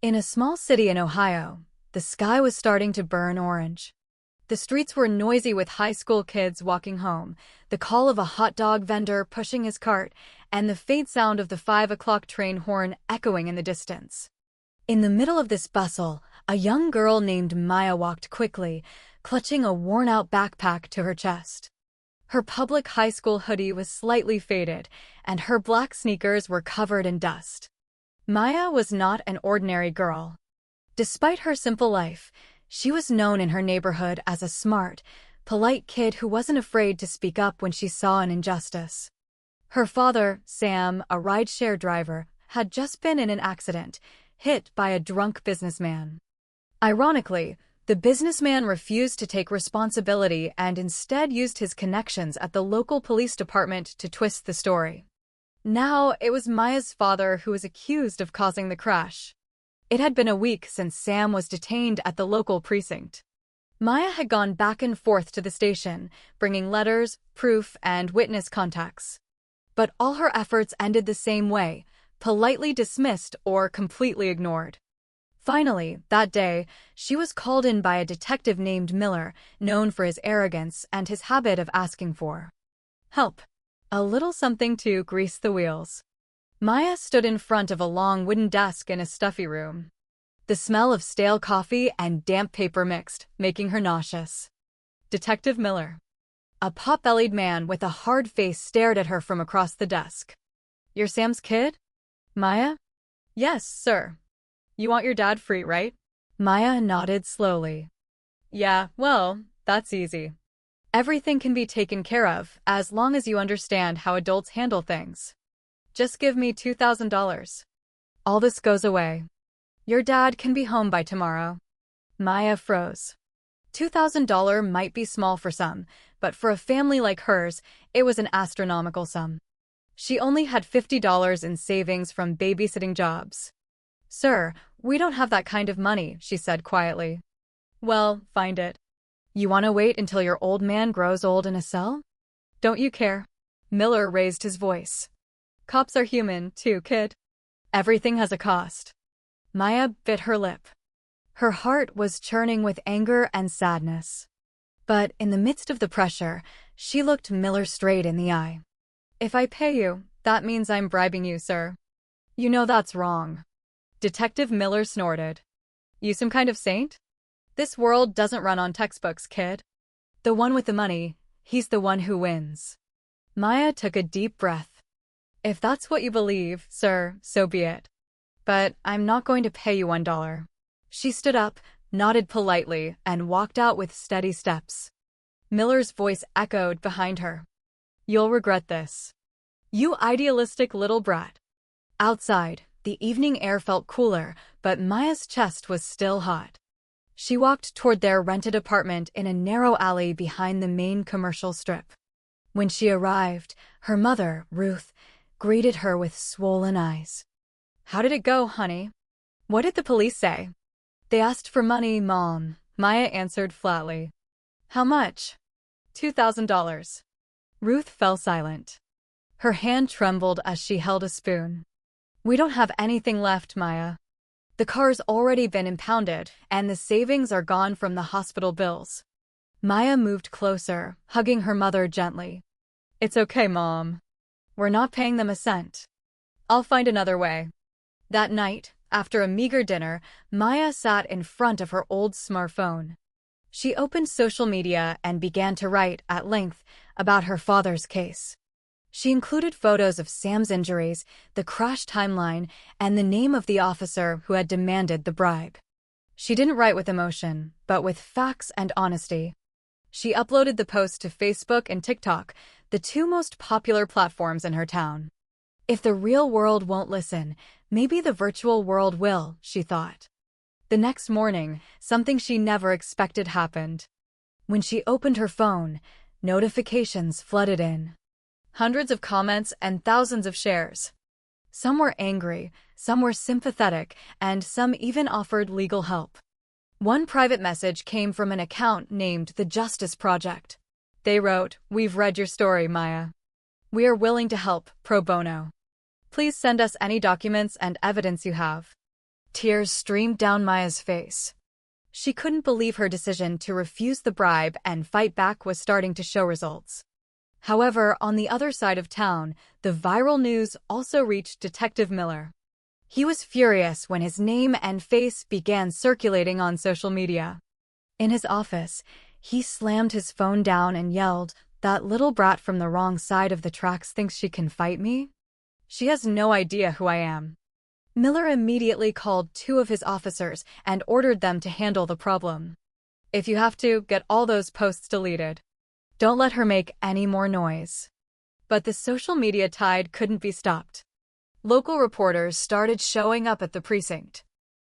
In a small city in Ohio, the sky was starting to burn orange. The streets were noisy with high school kids walking home, the call of a hot dog vendor pushing his cart, and the faint sound of the 5 o'clock train horn echoing in the distance. In the middle of this bustle, a young girl named Maya walked quickly, clutching a worn-out backpack to her chest. Her public high school hoodie was slightly faded, and her black sneakers were covered in dust. Maya was not an ordinary girl. Despite her simple life, she was known in her neighborhood as a smart, polite kid who wasn't afraid to speak up when she saw an injustice. Her father, Sam, a rideshare driver, had just been in an accident, hit by a drunk businessman. Ironically, the businessman refused to take responsibility and instead used his connections at the local police department to twist the story. Now it was Maya's father who was accused of causing the crash. It had been a week since Sam was detained at the local precinct. Maya had gone back and forth to the station, bringing letters, proof, and witness contacts. But all her efforts ended the same way, politely dismissed or completely ignored. Finally, that day, she was called in by a detective named Miller, known for his arrogance and his habit of asking for help. A little something to grease the wheels. Maya stood in front of a long wooden desk in a stuffy room. The smell of stale coffee and damp paper mixed, making her nauseous. Detective Miller. A pot-bellied man with a hard face stared at her from across the desk. "You're Sam's kid?" "Maya?" "Yes, sir. You want your dad free, right?" Maya nodded slowly. "Yeah, well, that's easy. Everything can be taken care of as long as you understand how adults handle things. Just give me $2,000. All this goes away. Your dad can be home by tomorrow." Maya froze. $2,000 might be small for some, but for a family like hers, it was an astronomical sum. She only had $50 in savings from babysitting jobs. "Sir, we don't have that kind of money," she said quietly. "Well, find it. You want to wait until your old man grows old in a cell? Don't you care?" Miller raised his voice. "Cops are human, too, kid. Everything has a cost." Maya bit her lip. Her heart was churning with anger and sadness. But in the midst of the pressure, she looked Miller straight in the eye. "If I pay you, that means I'm bribing you, sir. You know that's wrong." Detective Miller snorted. "You some kind of saint? This world doesn't run on textbooks, kid. The one with the money, he's the one who wins." Maya took a deep breath. "If that's what you believe, sir, so be it. But I'm not going to pay you $1. She stood up, nodded politely, and walked out with steady steps. Miller's voice echoed behind her. "You'll regret this. You idealistic little brat." Outside, the evening air felt cooler, but Maya's chest was still hot. She walked toward their rented apartment in a narrow alley behind the main commercial strip. When she arrived, her mother, Ruth, greeted her with swollen eyes. "How did it go, honey? What did the police say?" "They asked for money, Mom," Maya answered flatly. "How much?" $2,000. Ruth fell silent. Her hand trembled as she held a spoon. "We don't have anything left, Maya. The car's already been impounded, and the savings are gone from the hospital bills." Maya moved closer, hugging her mother gently. "It's okay, Mom. We're not paying them a cent. I'll find another way." That night, after a meager dinner, Maya sat in front of her old smartphone. She opened social media and began to write, at length, about her father's case. She included photos of Sam's injuries, the crash timeline, and the name of the officer who had demanded the bribe. She didn't write with emotion, but with facts and honesty. She uploaded the post to Facebook and TikTok, the two most popular platforms in her town. If the real world won't listen, maybe the virtual world will, she thought. The next morning, something she never expected happened. When she opened her phone, notifications flooded in. Hundreds of comments and thousands of shares. Some were angry, some were sympathetic, and some even offered legal help. One private message came from an account named The Justice Project. They wrote, "We've read your story, Maya. We are willing to help, pro bono. Please send us any documents and evidence you have." Tears streamed down Maya's face. She couldn't believe her decision to refuse the bribe and fight back was starting to show results. However, on the other side of town, the viral news also reached Detective Miller. He was furious when his name and face began circulating on social media. In his office, he slammed his phone down and yelled, "That little brat from the wrong side of the tracks thinks she can fight me? She has no idea who I am." Miller immediately called 2 of his officers and ordered them to handle the problem. "If you have to, get all those posts deleted. Don't let her make any more noise." But the social media tide couldn't be stopped. Local reporters started showing up at the precinct.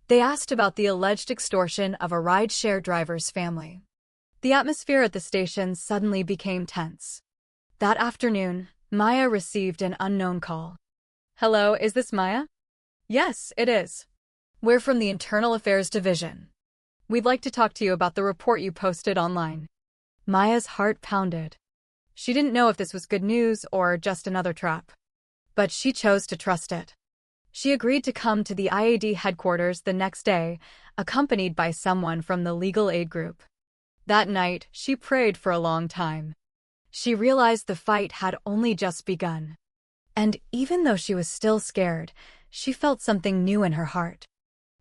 They asked about the alleged extortion of a ride-share driver's family. The atmosphere at the station suddenly became tense. That afternoon, Maya received an unknown call. "Hello, is this Maya?" "Yes, it is. We're from the Internal Affairs Division. We'd like to talk to you about the report you posted online." Maya's heart pounded. She didn't know if this was good news or just another trap. But she chose to trust it. She agreed to come to the IAD headquarters the next day, accompanied by someone from the legal aid group. That night, she prayed for a long time. She realized the fight had only just begun. And even though she was still scared, she felt something new in her heart.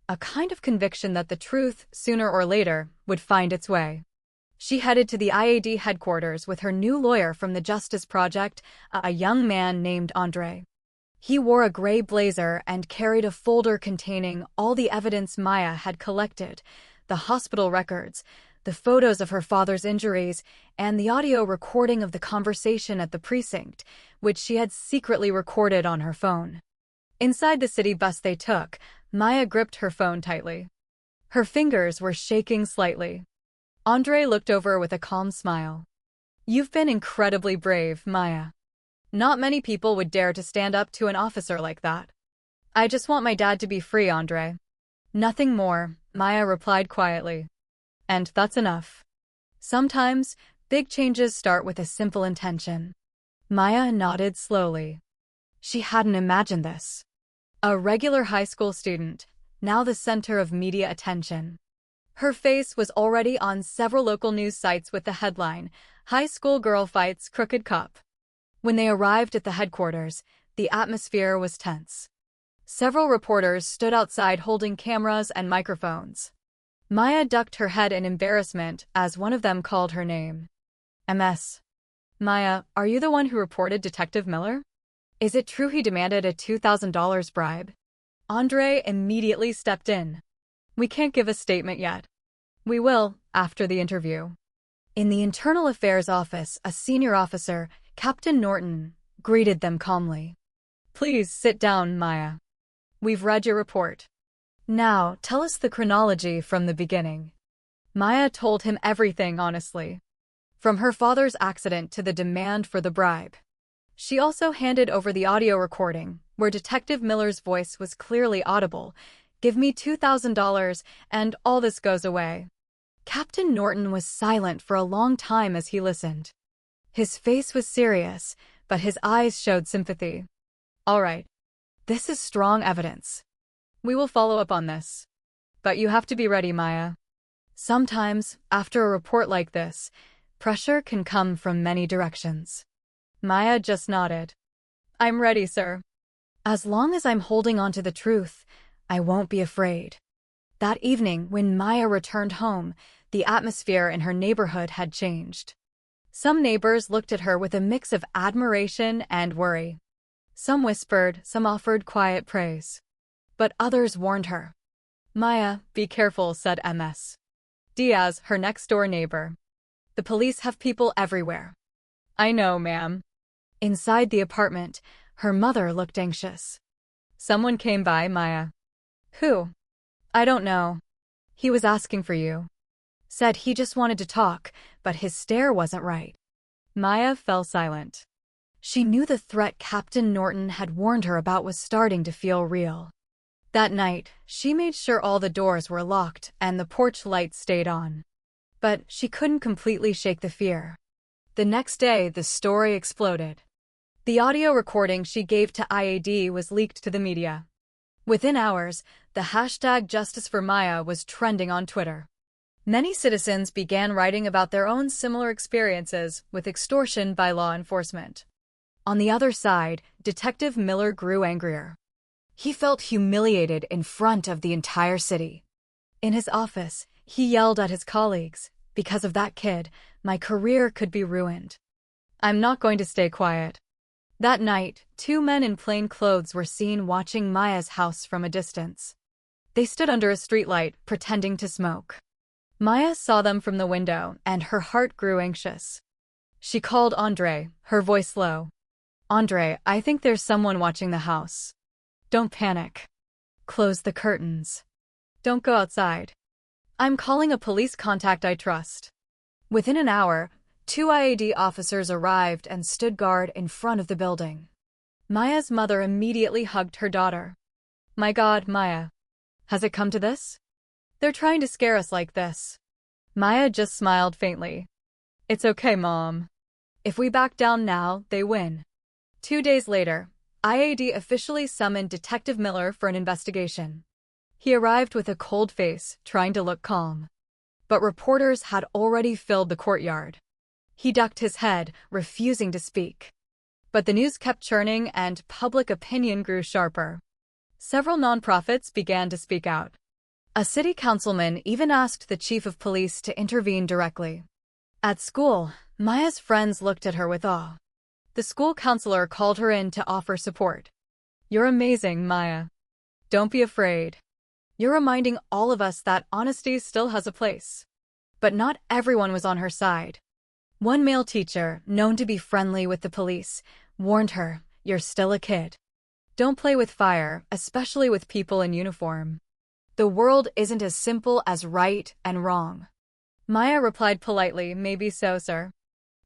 A kind of conviction that the truth, sooner or later, would find its way. She headed to the IAD headquarters with her new lawyer from the Justice Project, a young man named Andre. He wore a gray blazer and carried a folder containing all the evidence Maya had collected, the hospital records, the photos of her father's injuries, and the audio recording of the conversation at the precinct, which she had secretly recorded on her phone. Inside the city bus they took, Maya gripped her phone tightly. Her fingers were shaking slightly. Andre looked over with a calm smile. "You've been incredibly brave, Maya. Not many people would dare to stand up to an officer like that." "I just want my dad to be free, Andre." "Nothing more," Maya replied quietly. "And that's enough." Sometimes, big changes start with a simple intention. Maya nodded slowly. She hadn't imagined this. A regular high school student, now the center of media attention. Her face was already on several local news sites with the headline, "High School Girl Fights Crooked Cop." When they arrived at the headquarters, the atmosphere was tense. Several reporters stood outside holding cameras and microphones. Maya ducked her head in embarrassment as one of them called her name. "MS. Maya, are you the one who reported Detective Miller? Is it true he demanded a $2,000 bribe?" Andre immediately stepped in. "We can't give a statement yet. We will, after the interview." In the Internal Affairs office, a senior officer, Captain Norton, greeted them calmly. "Please sit down, Maya. We've read your report. Now, tell us the chronology from the beginning." Maya told him everything honestly. From her father's accident to the demand for the bribe. She also handed over the audio recording, where Detective Miller's voice was clearly audible. "Give me $2,000, and all this goes away." Captain Norton was silent for a long time as he listened. His face was serious, but his eyes showed sympathy. "All right. This is strong evidence. We will follow up on this. But you have to be ready, Maya. Sometimes, after a report like this, pressure can come from many directions." Maya just nodded. "I'm ready, sir. As long as I'm holding on to the truth, I won't be afraid." That evening, when Maya returned home, the atmosphere in her neighborhood had changed. Some neighbors looked at her with a mix of admiration and worry. Some whispered, some offered quiet praise. But others warned her. "Maya, be careful," said MS. Diaz, her next-door neighbor. "The police have people everywhere." "I know, ma'am." Inside the apartment, her mother looked anxious. "Someone came by, Maya." "Who?" "I don't know. He was asking for you. Said he just wanted to talk, but his stare wasn't right." Maya fell silent. She knew the threat Captain Norton had warned her about was starting to feel real. That night, she made sure all the doors were locked and the porch light stayed on. But she couldn't completely shake the fear. The next day, the story exploded. The audio recording she gave to IAD was leaked to the media. Within hours, the hashtag Justice for Maya was trending on Twitter. Many citizens began writing about their own similar experiences with extortion by law enforcement. On the other side, Detective Miller grew angrier. He felt humiliated in front of the entire city. In his office, he yelled at his colleagues, "Because of that kid, my career could be ruined. I'm not going to stay quiet." That night, two men in plain clothes were seen watching Maya's house from a distance. They stood under a streetlight, pretending to smoke. Maya saw them from the window, and her heart grew anxious. She called Andre, her voice low. "Andre, I think there's someone watching the house. Don't panic. Close the curtains. Don't go outside. I'm calling a police contact I trust." Within an hour, two IAD officers arrived and stood guard in front of the building. Maya's mother immediately hugged her daughter. "My God, Maya. Has it come to this? They're trying to scare us like this." Maya just smiled faintly. "It's okay, Mom. If we back down now, they win." 2 days later, IAD officially summoned Detective Miller for an investigation. He arrived with a cold face, trying to look calm. But reporters had already filled the courtyard. He ducked his head, refusing to speak. But the news kept churning and public opinion grew sharper. Several nonprofits began to speak out. A city councilman even asked the chief of police to intervene directly. At school, Maya's friends looked at her with awe. The school counselor called her in to offer support. "You're amazing, Maya. Don't be afraid. You're reminding all of us that honesty still has a place." But not everyone was on her side. One male teacher, known to be friendly with the police, warned her, "You're still a kid. Don't play with fire, especially with people in uniform. The world isn't as simple as right and wrong." Maya replied politely, "Maybe so, sir.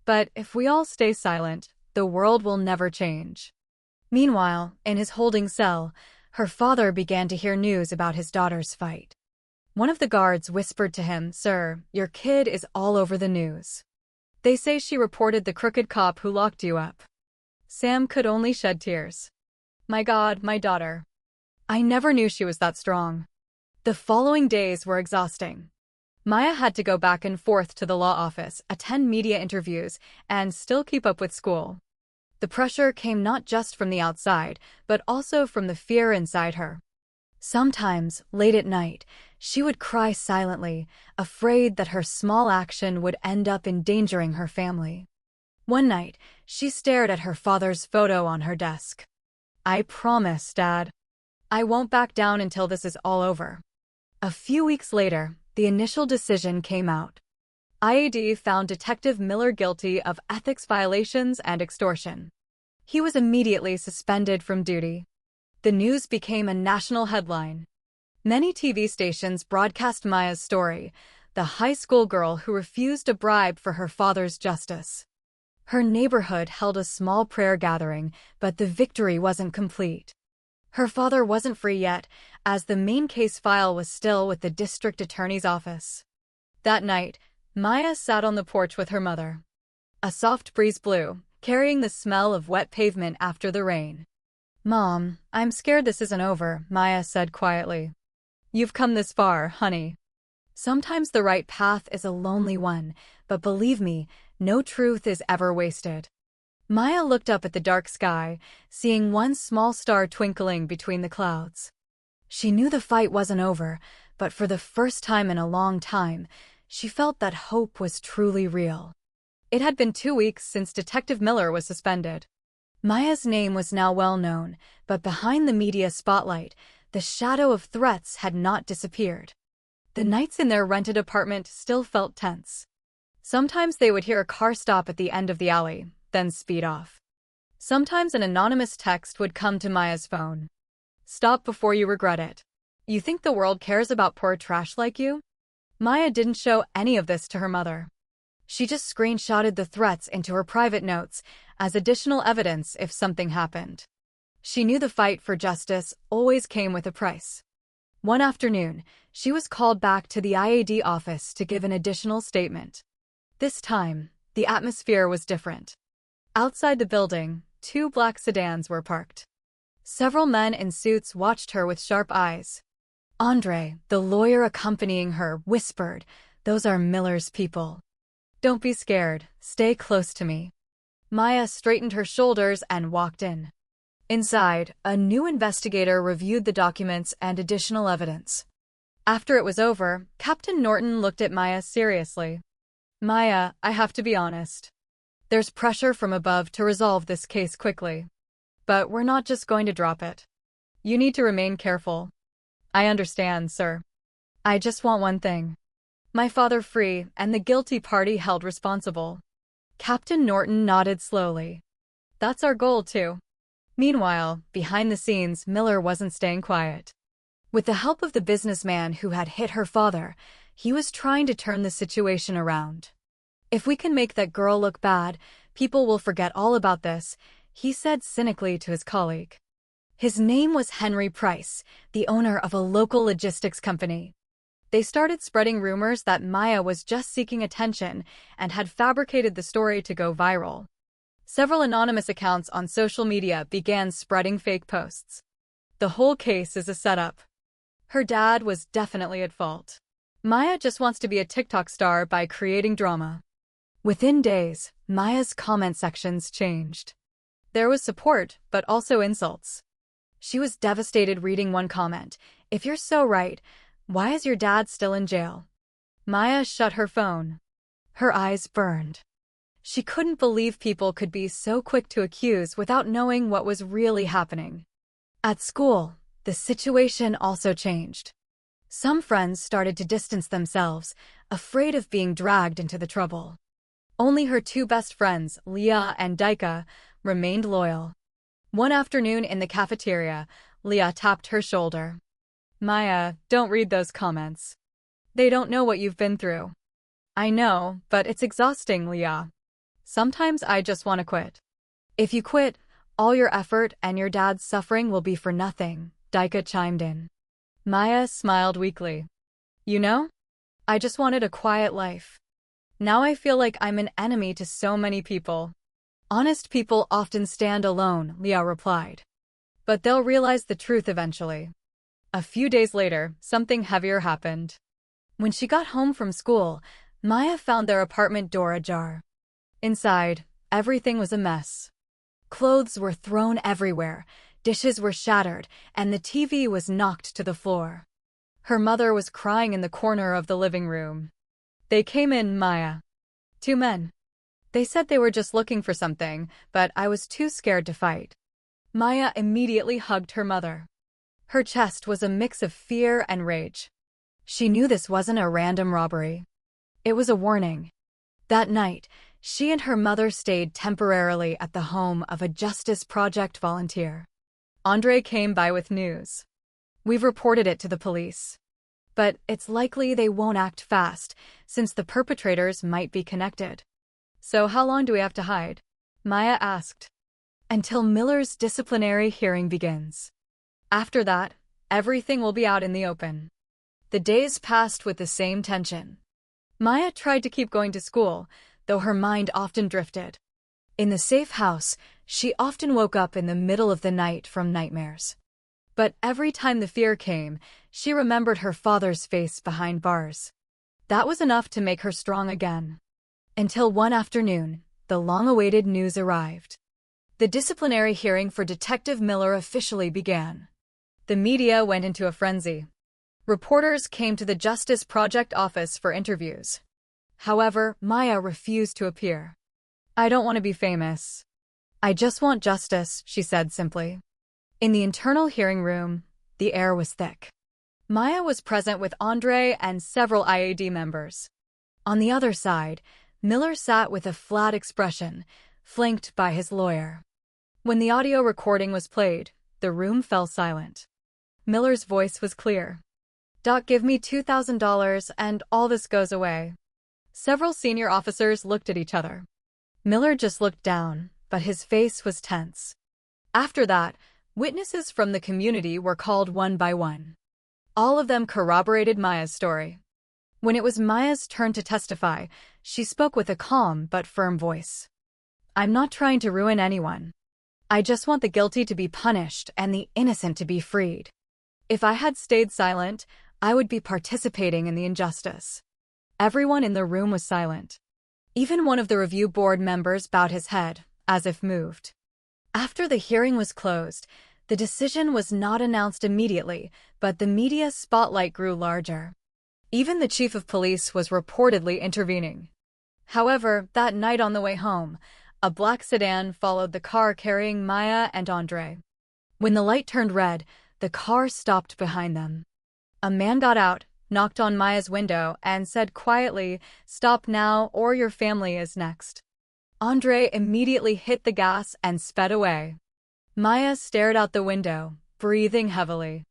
But if we all stay silent, the world will never change." Meanwhile, in his holding cell, her father began to hear news about his daughter's fight. One of the guards whispered to him, "Sir, your kid is all over the news. They say she reported the crooked cop who locked you up." Sam could only shed tears. "My God, my daughter. I never knew she was that strong." The following days were exhausting. Maya had to go back and forth to the law office, attend media interviews, and still keep up with school. The pressure came not just from the outside, but also from the fear inside her. Sometimes, late at night, she would cry silently, afraid that her small action would end up endangering her family. One night, she stared at her father's photo on her desk. "I promise, Dad. I won't back down until this is all over." A few weeks later, the initial decision came out. IAD found Detective Miller guilty of ethics violations and extortion. He was immediately suspended from duty. The news became a national headline. Many TV stations broadcast Maya's story, the high school girl who refused a bribe for her father's justice. Her neighborhood held a small prayer gathering, but the victory wasn't complete. Her father wasn't free yet, as the main case file was still with the district attorney's office. That night, Maya sat on the porch with her mother. A soft breeze blew, carrying the smell of wet pavement after the rain. "Mom, I'm scared this isn't over," Maya said quietly. "You've come this far, honey. Sometimes the right path is a lonely one, but believe me, no truth is ever wasted." Maya looked up at the dark sky, seeing one small star twinkling between the clouds. She knew the fight wasn't over, but for the first time in a long time, she felt that hope was truly real. It had been 2 weeks since Detective Miller was suspended. Maya's name was now well known, but behind the media spotlight, the shadow of threats had not disappeared. The nights in their rented apartment still felt tense. Sometimes they would hear a car stop at the end of the alley, then speed off. Sometimes an anonymous text would come to Maya's phone. "Stop before you regret it. You think the world cares about poor trash like you?" Maya didn't show any of this to her mother. She just screenshotted the threats into her private notes as additional evidence if something happened. She knew the fight for justice always came with a price. One afternoon, she was called back to the IAD office to give an additional statement. This time, the atmosphere was different. Outside the building, 2 black sedans were parked. Several men in suits watched her with sharp eyes. Andre, the lawyer accompanying her, whispered, "Those are Miller's people. Don't be scared, stay close to me." Maya straightened her shoulders and walked in. Inside, a new investigator reviewed the documents and additional evidence. After it was over, Captain Norton looked at Maya seriously. "Maya, I have to be honest. There's pressure from above to resolve this case quickly. But we're not just going to drop it. You need to remain careful." "I understand, sir. I just want one thing. My father free and the guilty party held responsible." Captain Norton nodded slowly. "That's our goal, too." Meanwhile, behind the scenes, Miller wasn't staying quiet. With the help of the businessman who had hit her father, he was trying to turn the situation around. "If we can make that girl look bad, people will forget all about this," he said cynically to his colleague. His name was Henry Price, the owner of a local logistics company. They started spreading rumors that Maya was just seeking attention and had fabricated the story to go viral. Several anonymous accounts on social media began spreading fake posts. "The whole case is a setup. Her dad was definitely at fault. Maya just wants to be a TikTok star by creating drama." Within days, Maya's comment sections changed. There was support, but also insults. She was devastated reading one comment, "If you're so right, why is your dad still in jail?" Maya shut her phone. Her eyes burned. She couldn't believe people could be so quick to accuse without knowing what was really happening. At school, the situation also changed. Some friends started to distance themselves, afraid of being dragged into the trouble. Only her two best friends, Leah and Daika, remained loyal. One afternoon in the cafeteria, Leah tapped her shoulder. "Maya, don't read those comments. They don't know what you've been through." "I know, but it's exhausting, Leah. Sometimes I just want to quit." "If you quit, all your effort and your dad's suffering will be for nothing," Daika chimed in. Maya smiled weakly. "You know, I just wanted a quiet life. Now I feel like I'm an enemy to so many people." "Honest people often stand alone," Leah replied. "But they'll realize the truth eventually." A few days later, something heavier happened. When she got home from school, Maya found their apartment door ajar. Inside, everything was a mess. Clothes were thrown everywhere, dishes were shattered, and the TV was knocked to the floor. Her mother was crying in the corner of the living room. "They came in, Maya. 2 men. They said they were just looking for something, but I was too scared to fight." Maya immediately hugged her mother. Her chest was a mix of fear and rage. She knew this wasn't a random robbery. It was a warning. That night, she and her mother stayed temporarily at the home of a Justice Project volunteer. Andre came by with news. "We've reported it to the police. But it's likely they won't act fast, since the perpetrators might be connected." "So how long do we have to hide?" Maya asked. "Until Miller's disciplinary hearing begins. After that, everything will be out in the open." The days passed with the same tension. Maya tried to keep going to school, though her mind often drifted. In the safe house, she often woke up in the middle of the night from nightmares. But every time the fear came, she remembered her father's face behind bars. That was enough to make her strong again. Until one afternoon, the long-awaited news arrived. The disciplinary hearing for Detective Miller officially began. The media went into a frenzy. Reporters came to the Justice Project office for interviews. However, Maya refused to appear. "I don't want to be famous. I just want justice," she said simply. In the internal hearing room, the air was thick. Maya was present with Andre and several IAD members. On the other side, Miller sat with a flat expression, flanked by his lawyer. When the audio recording was played, the room fell silent. Miller's voice was clear. "Doc, give me $2,000 and all this goes away." Several senior officers looked at each other. Miller just looked down, but his face was tense. After that, witnesses from the community were called one by one. All of them corroborated Maya's story. When it was Maya's turn to testify, she spoke with a calm but firm voice. "I'm not trying to ruin anyone. I just want the guilty to be punished and the innocent to be freed. If I had stayed silent, I would be participating in the injustice." Everyone in the room was silent. Even one of the review board members bowed his head, as if moved. After the hearing was closed, the decision was not announced immediately, but the media spotlight grew larger. Even the chief of police was reportedly intervening. However, that night on the way home, a black sedan followed the car carrying Maya and Andre. When the light turned red, the car stopped behind them. A man got out, knocked on Maya's window, and said quietly, "Stop now or your family is next." Andre immediately hit the gas and sped away. Maya stared out the window, breathing heavily.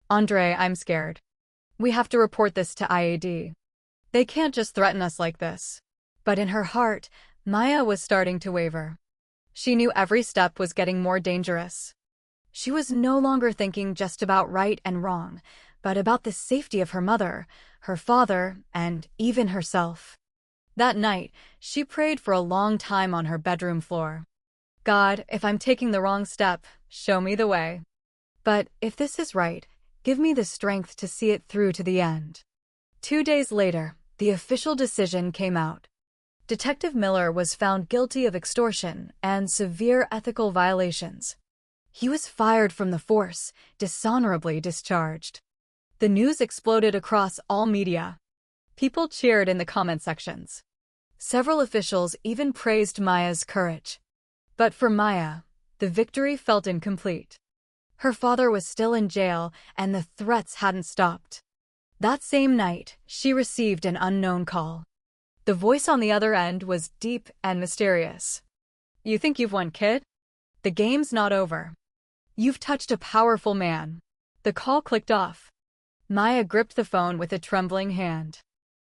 "Andre, I'm scared. We have to report this to IAD. They can't just threaten us like this." But in her heart, Maya was starting to waver. She knew every step was getting more dangerous. She was no longer thinking just about right and wrong, but about the safety of her mother, her father, and even herself. That night, she prayed for a long time on her bedroom floor. "God, if I'm taking the wrong step, show me the way. But if this is right, give me the strength to see it through to the end." 2 days later, the official decision came out. Detective Miller was found guilty of extortion and severe ethical violations. He was fired from the force, dishonorably discharged. The news exploded across all media. People cheered in the comment sections. Several officials even praised Maya's courage. But for Maya, the victory felt incomplete. Her father was still in jail, and the threats hadn't stopped. That same night, she received an unknown call. The voice on the other end was deep and mysterious. "You think you've won, kid? The game's not over. You've touched a powerful man." The call clicked off. Maya gripped the phone with a trembling hand.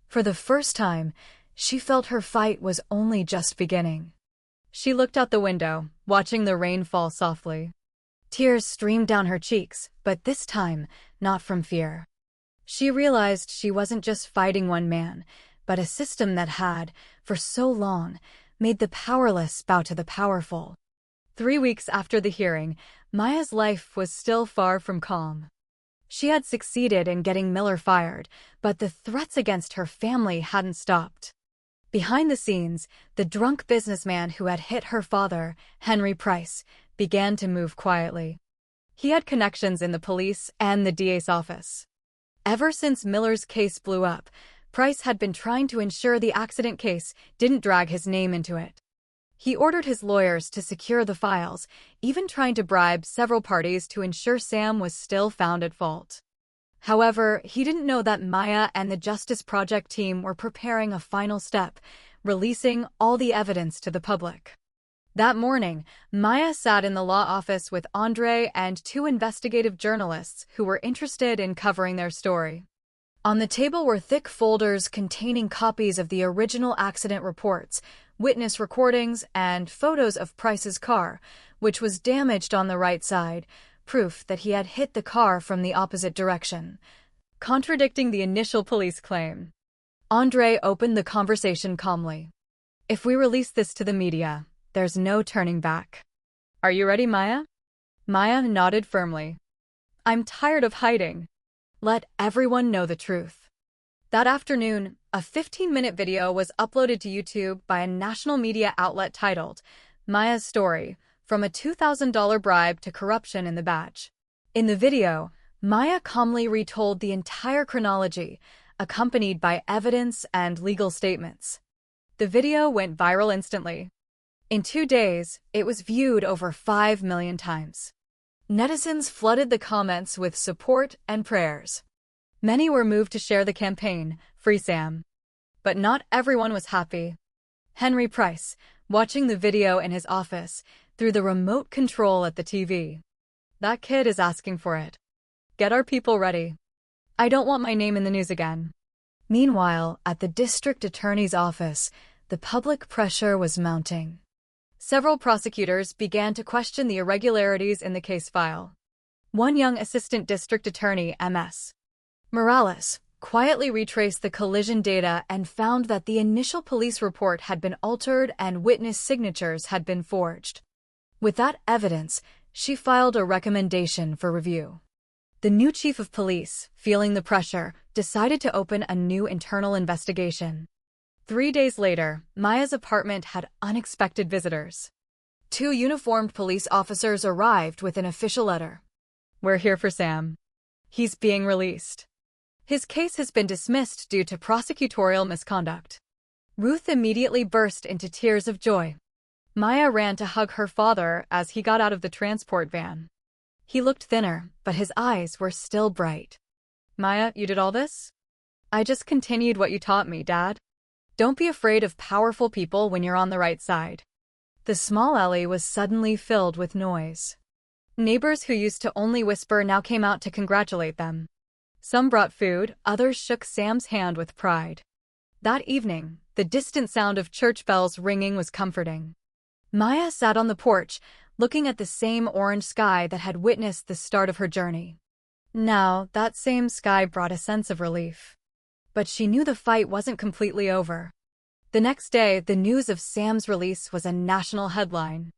For the first time, she felt her fight was only just beginning. She looked out the window, watching the rain fall softly. Tears streamed down her cheeks, but this time, not from fear. She realized she wasn't just fighting one man, but a system that had, for so long, made the powerless bow to the powerful. 3 weeks after the hearing, Maya's life was still far from calm. She had succeeded in getting Miller fired, but the threats against her family hadn't stopped. Behind the scenes, the drunk businessman who had hit her father, Henry Price, began to move quietly. He had connections in the police and the DA's office. Ever since Miller's case blew up, Price had been trying to ensure the accident case didn't drag his name into it. He ordered his lawyers to secure the files, even trying to bribe several parties to ensure Sam was still found at fault. However, he didn't know that Maya and the Justice Project team were preparing a final step, releasing all the evidence to the public. That morning, Maya sat in the law office with Andre and 2 investigative journalists who were interested in covering their story. On the table were thick folders containing copies of the original accident reports, witness recordings, and photos of Price's car, which was damaged on the right side, proof that he had hit the car from the opposite direction, contradicting the initial police claim. Andre opened the conversation calmly. "If we release this to the media, there's no turning back. Are you ready, Maya?" Maya nodded firmly. "I'm tired of hiding. Let everyone know the truth." That afternoon, a 15-minute video was uploaded to YouTube by a national media outlet titled Maya's Story, From a $2,000 Bribe to Corruption in the Batch. In the video, Maya calmly retold the entire chronology, accompanied by evidence and legal statements. The video went viral instantly. In 2 days, it was viewed over 5 million times. Netizens flooded the comments with support and prayers. Many were moved to share the campaign, Free Sam. But not everyone was happy. Henry Price, watching the video in his office, through the remote control at the TV. "That kid is asking for it. Get our people ready. I don't want my name in the news again." Meanwhile, at the district attorney's office, the public pressure was mounting. Several prosecutors began to question the irregularities in the case file. One young assistant district attorney, M.S. Morales, quietly retraced the collision data and found that the initial police report had been altered and witness signatures had been forged. With that evidence, she filed a recommendation for review. The new chief of police, feeling the pressure, decided to open a new internal investigation. 3 days later, Maya's apartment had unexpected visitors. Two uniformed police officers arrived with an official letter. "We're here for Sam. He's being released. His case has been dismissed due to prosecutorial misconduct." Ruth immediately burst into tears of joy. Maya ran to hug her father as he got out of the transport van. He looked thinner, but his eyes were still bright. "Maya, you did all this?" "I just continued what you taught me, Dad. Don't be afraid of powerful people when you're on the right side." The small alley was suddenly filled with noise. Neighbors who used to only whisper now came out to congratulate them. Some brought food, others shook Sam's hand with pride. That evening, the distant sound of church bells ringing was comforting. Maya sat on the porch, looking at the same orange sky that had witnessed the start of her journey. Now, that same sky brought a sense of relief. But she knew the fight wasn't completely over. The next day, the news of Sam's release was a national headline.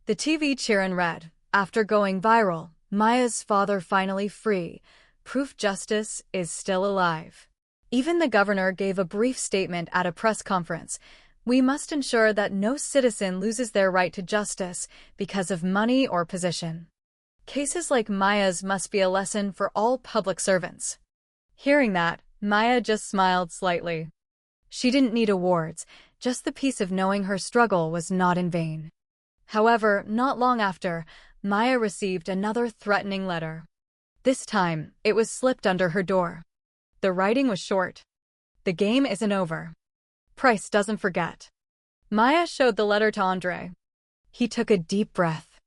The TV cheer-in read, "After going viral, Maya's father finally free. Proof justice is still alive." Even the governor gave a brief statement at a press conference. "We must ensure that no citizen loses their right to justice because of money or position. Cases like Maya's must be a lesson for all public servants." Hearing that, Maya just smiled slightly. She didn't need awards, just the peace of knowing her struggle was not in vain. However, not long after, Maya received another threatening letter. This time, it was slipped under her door. The writing was short. "The game isn't over. Price doesn't forget." Maya showed the letter to Andre. He took a deep breath.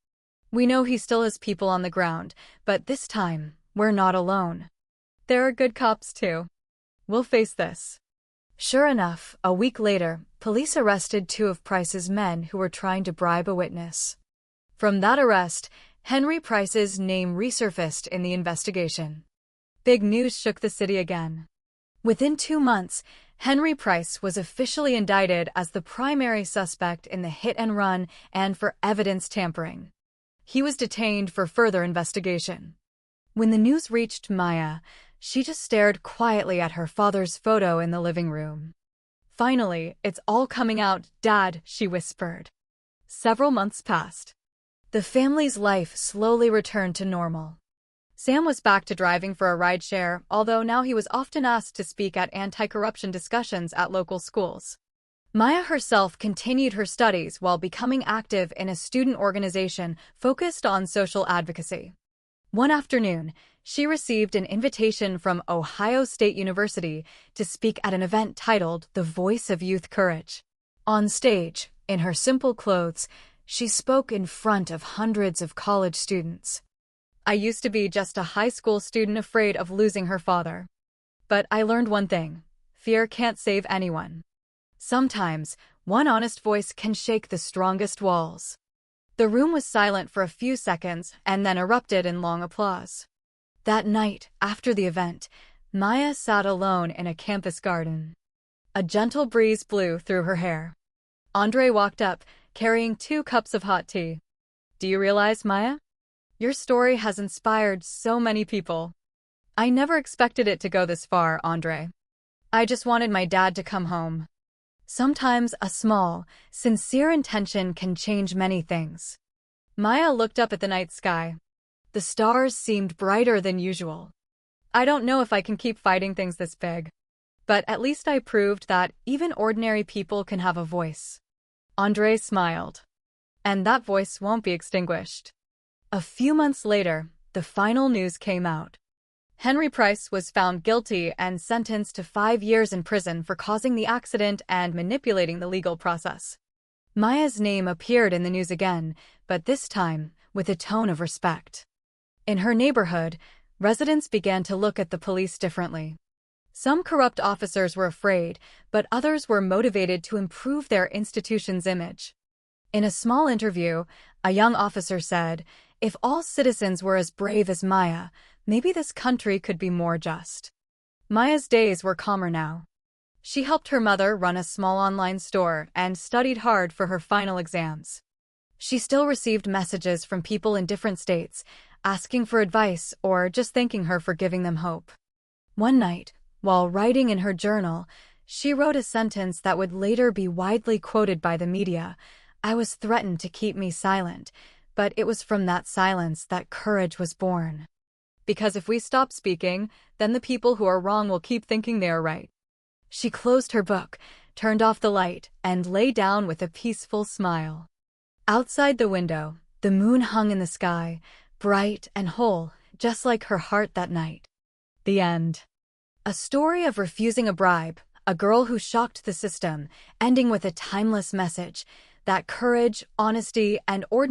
"We know he still has people on the ground, but this time, we're not alone. There are good cops too. We'll face this." Sure enough, a week later, police arrested two of Price's men who were trying to bribe a witness. From that arrest, Henry Price's name resurfaced in the investigation. Big news shook the city again. Within 2 months, Henry Price was officially indicted as the primary suspect in the hit-and-run and for evidence tampering. He was detained for further investigation. When the news reached Maya, she just stared quietly at her father's photo in the living room. "Finally, it's all coming out, Dad," she whispered. Several months passed. The family's life slowly returned to normal. Sam was back to driving for a rideshare, although now he was often asked to speak at anti-corruption discussions at local schools. Maya herself continued her studies while becoming active in a student organization focused on social advocacy. One afternoon, she received an invitation from Ohio State University to speak at an event titled The Voice of Youth Courage. On stage, in her simple clothes, she spoke in front of hundreds of college students. "I used to be just a high school student afraid of losing her father. But I learned one thing: fear can't save anyone. Sometimes, one honest voice can shake the strongest walls." The room was silent for a few seconds and then erupted in long applause. That night, after the event, Maya sat alone in a campus garden. A gentle breeze blew through her hair. Andre walked up, carrying 2 cups of hot tea. "Do you realize, Maya? Your story has inspired so many people." "I never expected it to go this far, Andre. I just wanted my dad to come home." Sometimes a small, sincere intention can change many things. Maya looked up at the night sky. The stars seemed brighter than usual. "I don't know if I can keep fighting things this big. But at least I proved that even ordinary people can have a voice." Andre smiled. "And that voice won't be extinguished." A few months later, the final news came out. Henry Price was found guilty and sentenced to 5 years in prison for causing the accident and manipulating the legal process. Maya's name appeared in the news again, but this time with a tone of respect. In her neighborhood, residents began to look at the police differently. Some corrupt officers were afraid, but others were motivated to improve their institution's image. In a small interview, a young officer said, "If all citizens were as brave as Maya, maybe this country could be more just." Maya's days were calmer now. She helped her mother run a small online store and studied hard for her final exams. She still received messages from people in different states, asking for advice or just thanking her for giving them hope. One night, while writing in her journal, she wrote a sentence that would later be widely quoted by the media. "I was threatened to keep me silent, but it was from that silence that courage was born. Because if we stop speaking, then the people who are wrong will keep thinking they are right." She closed her book, turned off the light, and lay down with a peaceful smile. Outside the window, the moon hung in the sky, bright and whole, just like her heart that night. The end. A story of refusing a bribe, a girl who shocked the system, ending with a timeless message that courage, honesty, and ordinary